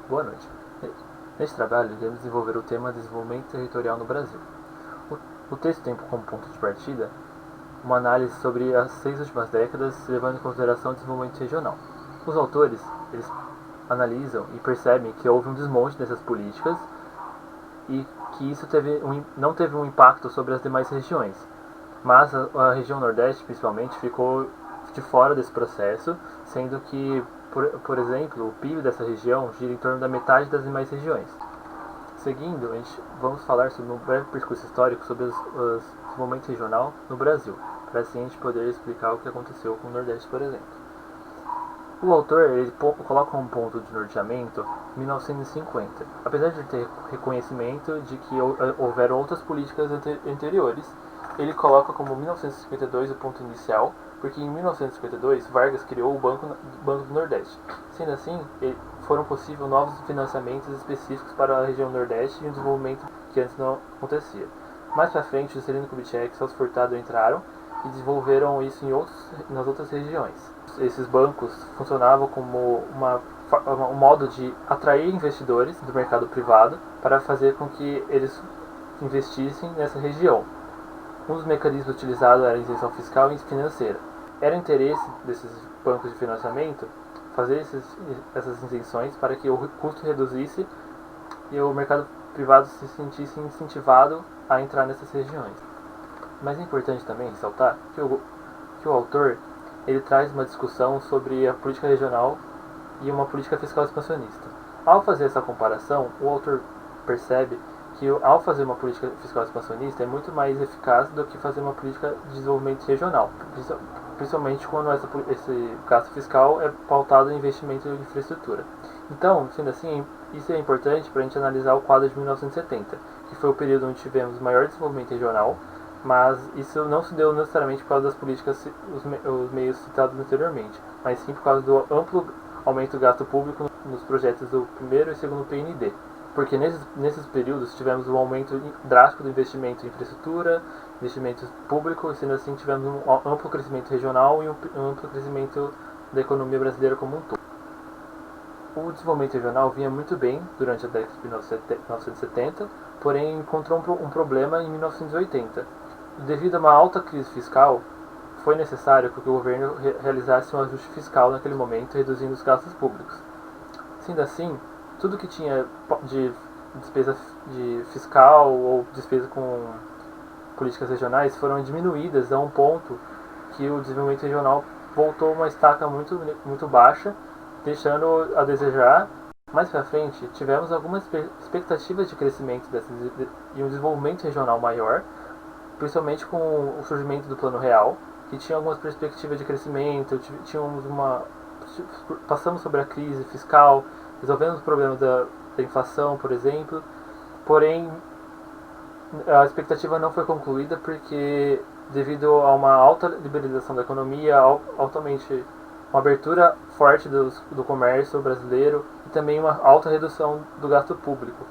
Boa noite. Neste trabalho, iremos desenvolver o tema desenvolvimento territorial no Brasil. O texto tem como ponto de partida uma análise sobre as 6 últimas décadas, levando em consideração o desenvolvimento regional. Os autores eles analisam e percebem que houve um desmonte dessas políticas e que isso não teve um impacto sobre as demais regiões, mas a região Nordeste, principalmente, ficou de fora desse processo, sendo que, por exemplo, o PIB dessa região gira em torno da metade das demais regiões. Seguindo, vamos falar sobre um breve percurso histórico sobre o desenvolvimento regional no Brasil, para assim a gente poder explicar o que aconteceu com o Nordeste, por exemplo. O autor ele coloca um ponto de norteamento 1950, apesar de ter reconhecimento de que houveram outras políticas anteriores. Ele coloca como 1952 o ponto inicial, porque em 1952 Vargas criou o Banco do Nordeste. Sendo assim, foram possíveis novos financiamentos específicos para a região Nordeste e um desenvolvimento que antes não acontecia. Mais para frente, Juscelino Kubitschek e Celso Furtado entraram e desenvolveram isso nas outras regiões. Esses bancos funcionavam como um modo de atrair investidores do mercado privado para fazer com que eles investissem nessa região. Um dos mecanismos utilizados era a isenção fiscal e financeira. Era interesse desses bancos de financiamento fazer essas isenções para que o custo reduzisse e o mercado privado se sentisse incentivado a entrar nessas regiões. Mas é importante também ressaltar que o autor ele traz uma discussão sobre a política regional e uma política fiscal expansionista. Ao fazer essa comparação, o autor percebe que ao fazer uma política fiscal expansionista é muito mais eficaz do que fazer uma política de desenvolvimento regional, principalmente quando esse gasto fiscal é pautado em investimento em infraestrutura. Então, sendo assim, isso é importante para a gente analisar o quadro de 1970, que foi o período onde tivemos maior desenvolvimento regional, mas isso não se deu necessariamente por causa das políticas, os meios citados anteriormente, mas sim por causa do amplo aumento do gasto público nos projetos do primeiro e segundo PND. Porque nesses períodos tivemos um aumento drástico do investimento em infraestrutura, investimento público, e sendo assim tivemos um amplo crescimento regional e um amplo crescimento da economia brasileira como um todo. O desenvolvimento regional vinha muito bem durante a década de 1970, porém encontrou um problema em 1980. Devido a uma alta crise fiscal, foi necessário que o governo realizasse um ajuste fiscal naquele momento, reduzindo os gastos públicos. Sendo assim, tudo que tinha de despesa de fiscal ou despesa com políticas regionais foram diminuídas a um ponto que o desenvolvimento regional voltou a uma estaca muito baixa, deixando a desejar. Mais para frente, tivemos algumas expectativas de crescimento e um desenvolvimento regional maior, principalmente com o surgimento do Plano Real, que tinha algumas perspectivas de crescimento, passamos sobre a crise fiscal, resolvendo os problemas da inflação, por exemplo, porém a expectativa não foi concluída porque devido a uma alta liberalização da economia, altamente uma abertura forte do comércio brasileiro e também uma alta redução do gasto público.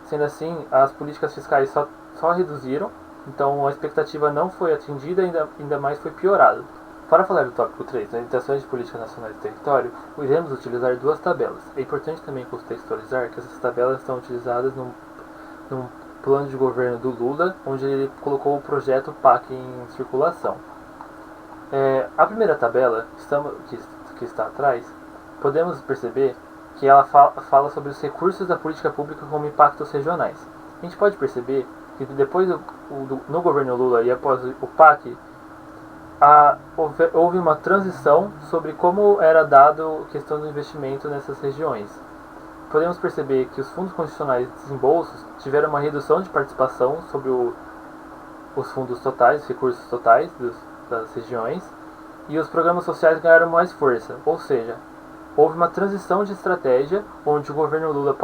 Sendo assim, as políticas fiscais só reduziram, então a expectativa não foi atingida, ainda mais foi piorada. Para falar do tópico 3, nas intenções de políticas nacionais do território, iremos utilizar duas tabelas. É importante também contextualizar que essas tabelas estão utilizadas num plano de governo do Lula, onde ele colocou o projeto PAC em circulação. A primeira tabela, que está atrás, podemos perceber que ela fala sobre os recursos da política pública como impactos regionais. A gente pode perceber que depois no governo Lula e após o PAC, houve uma transição sobre como era dado a questão do investimento nessas regiões. Podemos perceber que os fundos constitucionais de desembolsos tiveram uma redução de participação sobre os fundos totais, os recursos totais das regiões, e os programas sociais ganharam mais força, ou seja, houve uma transição de estratégia onde o governo Lula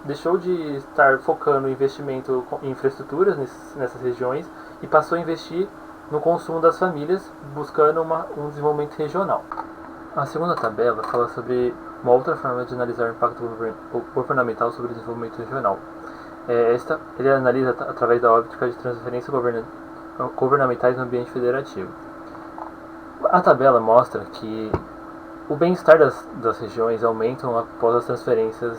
deixou de estar focando em investimento em infraestruturas nessas regiões e passou a investir no consumo das famílias, buscando um desenvolvimento regional. A segunda tabela fala sobre uma outra forma de analisar o impacto governamental sobre o desenvolvimento regional. Ele analisa através da óptica de transferências governamentais no ambiente federativo. A tabela mostra que O bem-estar das regiões aumentam após as transferências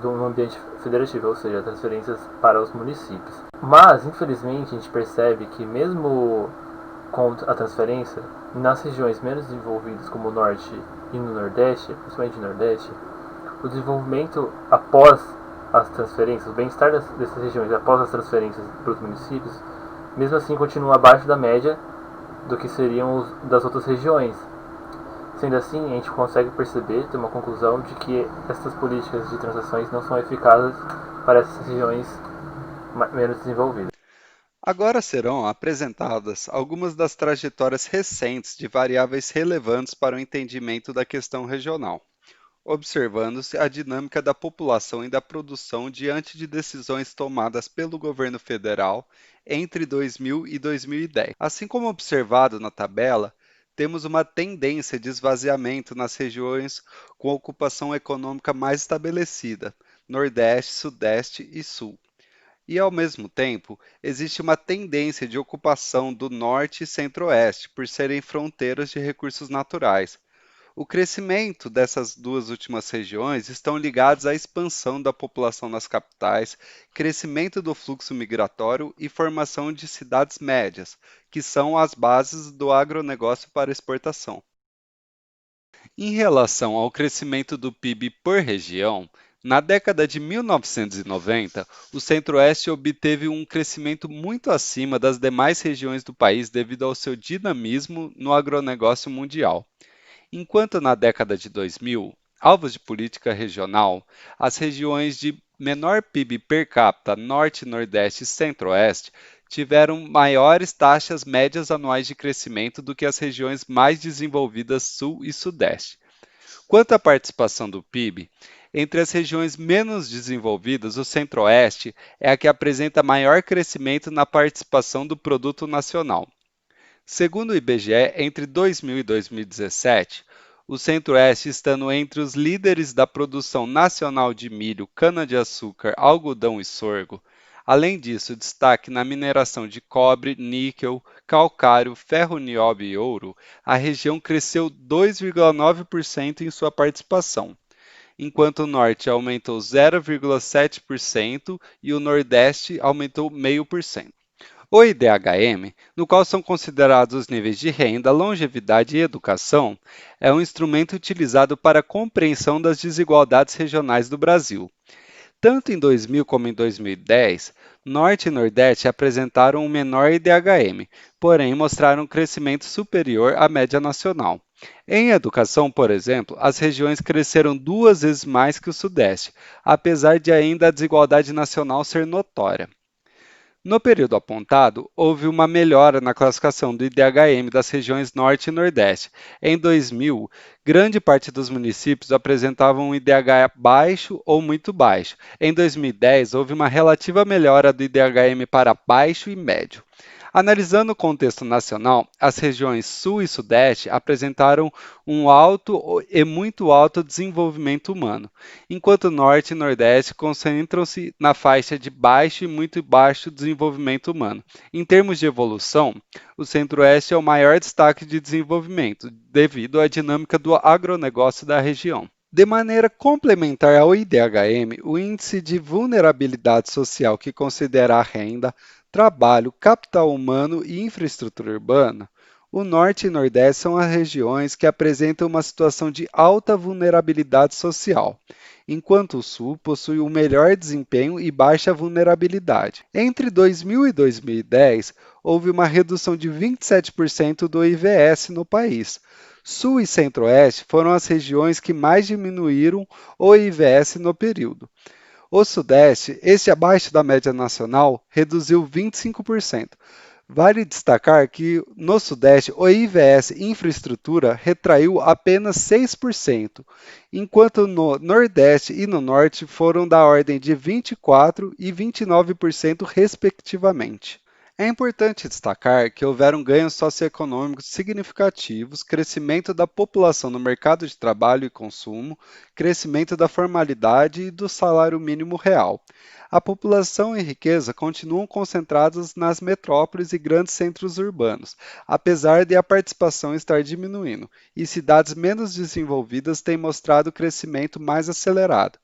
do ambiente federativo, ou seja, transferências para os municípios. Mas, infelizmente, a gente percebe que mesmo com a transferência, nas regiões menos desenvolvidas, como o Norte e no Nordeste, principalmente no Nordeste, o desenvolvimento após as transferências, o bem-estar dessas regiões após as transferências para os municípios, mesmo assim continua abaixo da média do que seriam das outras regiões. Sendo assim, a gente consegue perceber, ter uma conclusão de que essas políticas de transações não são eficazes para essas regiões menos desenvolvidas. Agora serão apresentadas algumas das trajetórias recentes de variáveis relevantes para o entendimento da questão regional, observando-se a dinâmica da população e da produção diante de decisões tomadas pelo governo federal entre 2000 e 2010. Assim como observado na tabela, temos uma tendência de esvaziamento nas regiões com ocupação econômica mais estabelecida, Nordeste, Sudeste e Sul. E, ao mesmo tempo, existe uma tendência de ocupação do Norte e Centro-Oeste, por serem fronteiras de recursos naturais. O crescimento dessas duas últimas regiões estão ligados à expansão da população nas capitais, crescimento do fluxo migratório e formação de cidades médias, que são as bases do agronegócio para exportação. Em relação ao crescimento do PIB por região, na década de 1990, o Centro-Oeste obteve um crescimento muito acima das demais regiões do país devido ao seu dinamismo no agronegócio mundial. Enquanto na década de 2000, alvos de política regional, as regiões de menor PIB per capita, Norte, Nordeste e Centro-Oeste, tiveram maiores taxas médias anuais de crescimento do que as regiões mais desenvolvidas Sul e Sudeste. Quanto à participação do PIB, entre as regiões menos desenvolvidas, o Centro-Oeste é a que apresenta maior crescimento na participação do produto nacional. Segundo o IBGE, entre 2000 e 2017, o Centro-Oeste estando entre os líderes da produção nacional de milho, cana-de-açúcar, algodão e sorgo. Além disso, destaque na mineração de cobre, níquel, calcário, ferro, nióbio e ouro, a região cresceu 2,9% em sua participação, enquanto o Norte aumentou 0,7% e o Nordeste aumentou 0,5%. O IDHM, no qual são considerados os níveis de renda, longevidade e educação, é um instrumento utilizado para a compreensão das desigualdades regionais do Brasil. Tanto em 2000 como em 2010, Norte e Nordeste apresentaram um menor IDHM, porém mostraram um crescimento superior à média nacional. Em educação, por exemplo, as regiões cresceram 2 vezes mais que o Sudeste, apesar de ainda a desigualdade nacional ser notória. No período apontado, houve uma melhora na classificação do IDHM das regiões Norte e Nordeste. Em 2000, grande parte dos municípios apresentavam um IDH baixo ou muito baixo. Em 2010, houve uma relativa melhora do IDHM para baixo e médio. Analisando o contexto nacional, as regiões Sul e Sudeste apresentaram um alto e muito alto desenvolvimento humano, enquanto Norte e Nordeste concentram-se na faixa de baixo e muito baixo desenvolvimento humano. Em termos de evolução, o Centro-Oeste é o maior destaque de desenvolvimento, devido à dinâmica do agronegócio da região. De maneira complementar ao IDHM, o Índice de Vulnerabilidade Social, que considera a renda, trabalho, capital humano e infraestrutura urbana, o Norte e Nordeste são as regiões que apresentam uma situação de alta vulnerabilidade social, enquanto o Sul possui o melhor desempenho e baixa vulnerabilidade. Entre 2000 e 2010, houve uma redução de 27% do IVS no país. Sul e Centro-Oeste foram as regiões que mais diminuíram o IVS no período. O Sudeste, este abaixo da média nacional, reduziu 25%. Vale destacar que, no Sudeste, o IVS infraestrutura retraiu apenas 6%, enquanto no Nordeste e no Norte foram da ordem de 24% e 29%, respectivamente. É importante destacar que houveram ganhos socioeconômicos significativos, crescimento da população no mercado de trabalho e consumo, crescimento da formalidade e do salário mínimo real. A população e riqueza continuam concentradas nas metrópoles e grandes centros urbanos, apesar de a participação estar diminuindo, e cidades menos desenvolvidas têm mostrado crescimento mais acelerado.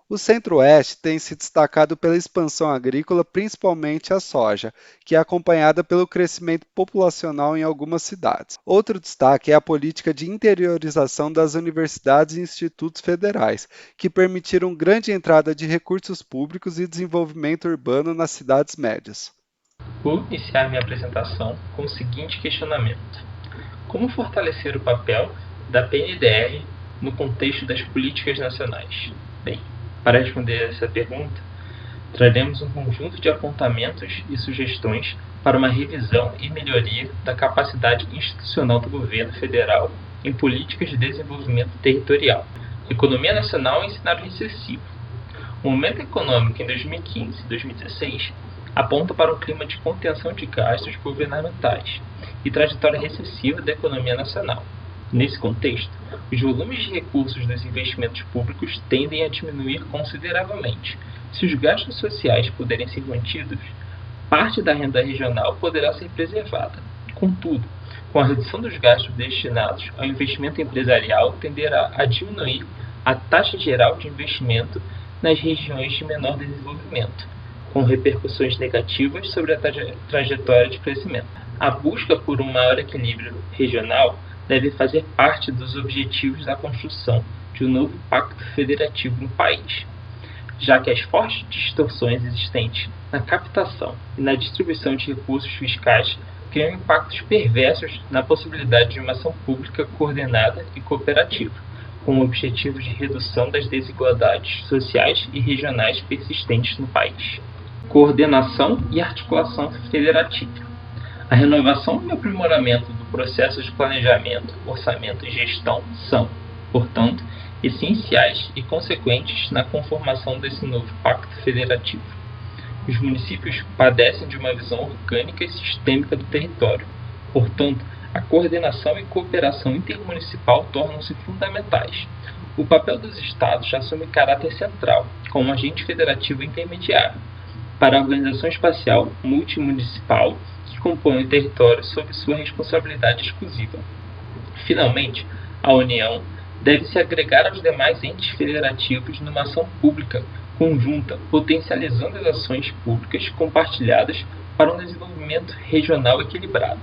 O Centro-Oeste tem se destacado pela expansão agrícola, principalmente a soja, que é acompanhada pelo crescimento populacional em algumas cidades. Outro destaque é a política de interiorização das universidades e institutos federais, que permitiram grande entrada de recursos públicos e desenvolvimento urbano nas cidades médias. Vou iniciar minha apresentação com o seguinte questionamento: como fortalecer o papel da PNDR no contexto das políticas nacionais? Bem, para responder essa pergunta, traremos um conjunto de apontamentos e sugestões para uma revisão e melhoria da capacidade institucional do governo federal em políticas de desenvolvimento territorial. Economia nacional em cenário recessivo. O momento econômico em 2015 e 2016 aponta para um clima de contenção de gastos governamentais e trajetória recessiva da economia nacional. Nesse contexto, os volumes de recursos dos investimentos públicos tendem a diminuir consideravelmente. Se os gastos sociais puderem ser mantidos, parte da renda regional poderá ser preservada. Contudo, com a redução dos gastos destinados ao investimento empresarial, tenderá a diminuir a taxa geral de investimento nas regiões de menor desenvolvimento, com repercussões negativas sobre a trajetória de crescimento. A busca por um maior equilíbrio regional deve fazer parte dos objetivos da construção de um novo pacto federativo no país, já que as fortes distorções existentes na captação e na distribuição de recursos fiscais criam impactos perversos na possibilidade de uma ação pública coordenada e cooperativa, com o objetivo de redução das desigualdades sociais e regionais persistentes no país. Coordenação e articulação federativa. A renovação e aprimoramento do processo de planejamento, orçamento e gestão são, portanto, essenciais e consequentes na conformação desse novo pacto federativo. Os municípios padecem de uma visão orgânica e sistêmica do território. Portanto, a coordenação e cooperação intermunicipal tornam-se fundamentais. O papel dos estados assume caráter central, como agente federativo intermediário, para a organização espacial multimunicipal que compõe o território sob sua responsabilidade exclusiva. Finalmente, a União deve se agregar aos demais entes federativos numa ação pública conjunta, potencializando as ações públicas compartilhadas para um desenvolvimento regional equilibrado.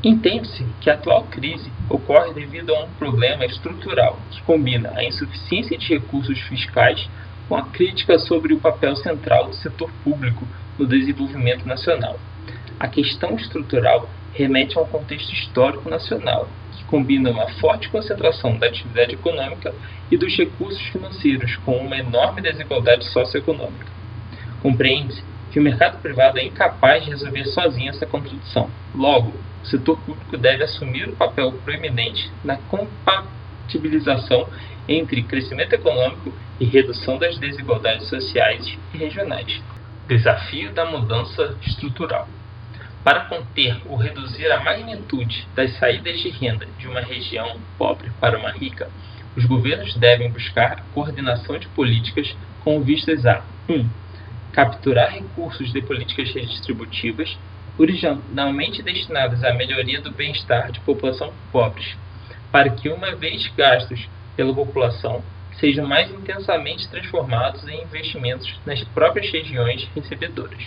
Entende-se que a atual crise ocorre devido a um problema estrutural que combina a insuficiência de recursos fiscais com a crítica sobre o papel central do setor público no desenvolvimento nacional. A questão estrutural remete a um contexto histórico nacional, que combina uma forte concentração da atividade econômica e dos recursos financeiros com uma enorme desigualdade socioeconômica. Compreende-se que o mercado privado é incapaz de resolver sozinho essa contradição. Logo, o setor público deve assumir o papel proeminente na compatibilização entre crescimento econômico e redução das desigualdades sociais e regionais. Desafio da mudança estrutural. Para conter ou reduzir a magnitude das saídas de renda de uma região pobre para uma rica, os governos devem buscar a coordenação de políticas com vistas a 1. Capturar recursos de políticas redistributivas, originalmente destinadas à melhoria do bem-estar de população pobres, para que, uma vez gastos pela população, sejam mais intensamente transformados em investimentos nas próprias regiões recebedoras.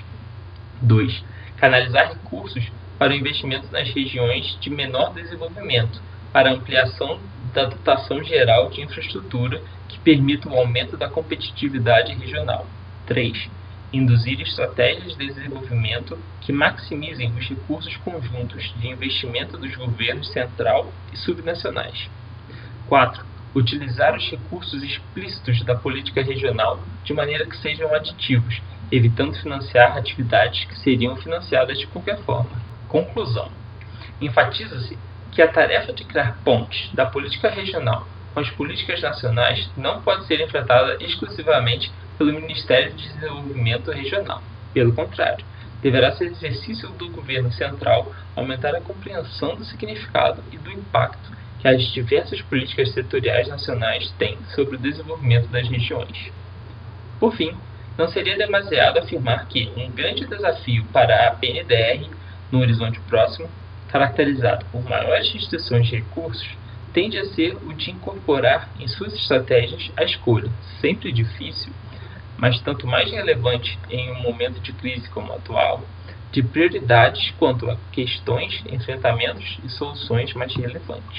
2. Canalizar recursos para o investimento nas regiões de menor desenvolvimento, para a ampliação da dotação geral de infraestrutura que permita o aumento da competitividade regional. 3. Induzir estratégias de desenvolvimento que maximizem os recursos conjuntos de investimento dos governos central e subnacionais. 4. Utilizar os recursos explícitos da política regional de maneira que sejam aditivos, evitando financiar atividades que seriam financiadas de qualquer forma. Conclusão. Enfatiza-se que a tarefa de criar pontes da política regional com as políticas nacionais não pode ser enfrentada exclusivamente pelo Ministério de Desenvolvimento Regional. Pelo contrário, deverá ser exercício do governo central aumentar a compreensão do significado e do impacto que as diversas políticas setoriais nacionais têm sobre o desenvolvimento das regiões. Por fim, não seria demasiado afirmar que um grande desafio para a PNDR, no horizonte próximo, caracterizado por maiores restrições de recursos, tende a ser o de incorporar em suas estratégias a escolha, sempre difícil, mas tanto mais relevante em um momento de crise como o atual, de prioridades quanto a questões, enfrentamentos e soluções mais relevantes.